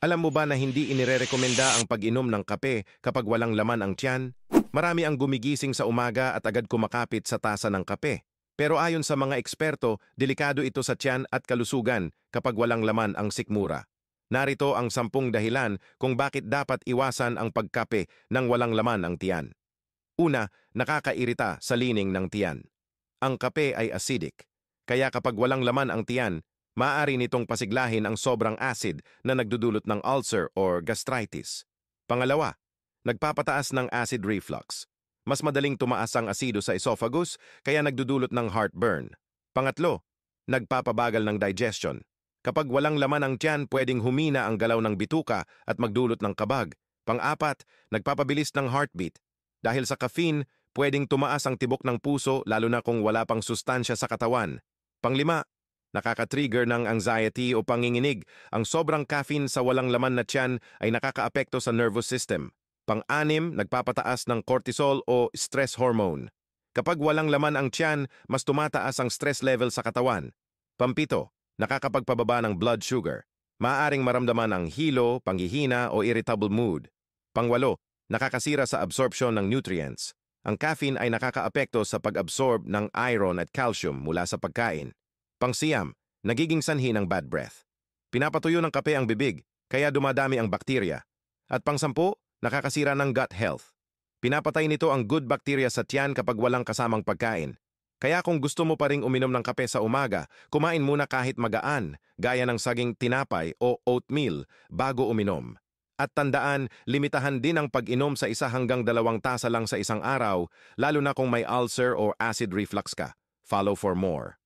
Alam mo ba na hindi inirerekomenda ang pag-inom ng kape kapag walang laman ang tiyan? Marami ang gumigising sa umaga at agad kumakapit sa tasa ng kape. Pero ayon sa mga eksperto, delikado ito sa tiyan at kalusugan kapag walang laman ang sikmura. Narito ang 10 dahilan kung bakit dapat iwasan ang pagkape nang walang laman ang tiyan. Una, nakakairita sa lining ng tiyan. Ang kape ay acidic, kaya kapag walang laman ang tiyan, maaari nitong pasiglahin ang sobrang acid na nagdudulot ng ulcer or gastritis. Pangalawa, nagpapataas ng acid reflux. Mas madaling tumaas ang asido sa esophagus kaya nagdudulot ng heartburn. Pangatlo, nagpapabagal ng digestion. Kapag walang laman ang tiyan, pwedeng humina ang galaw ng bituka at magdulot ng kabag. Pang-apat, nagpapabilis ng heartbeat. Dahil sa caffeine, pwedeng tumaas ang tibok ng puso lalo na kung wala pang sustansya sa katawan. Pang-lima, nakaka-trigger ng anxiety o panginginig. Ang sobrang caffeine sa walang laman na tiyan ay nakakaapekto sa nervous system. Pang-anim, nagpapataas ng cortisol o stress hormone. Kapag walang laman ang tiyan, mas tumataas ang stress level sa katawan. Pampito, nakakapagpababa ng blood sugar. Maaaring maramdaman ang hilo, panghihina o irritable mood. Pangwalo, nakakasira sa absorption ng nutrients. Ang caffeine ay nakakaapekto sa pag-absorb ng iron at calcium mula sa pagkain. Pangsiyam, nagiging sanhi ng bad breath. Pinapatuyo ng kape ang bibig, kaya dumadami ang bakterya. At pangsampu, nakakasira ng gut health. Pinapatay nito ang good bacteria sa tiyan kapag walang kasamang pagkain. Kaya kung gusto mo pa ring uminom ng kape sa umaga, kumain muna kahit magaan, gaya ng saging tinapay o oatmeal, bago uminom. At tandaan, limitahan din ang pag-inom sa 1 hanggang 2 tasa lang sa isang araw, lalo na kung may ulcer o acid reflux ka. Follow for more.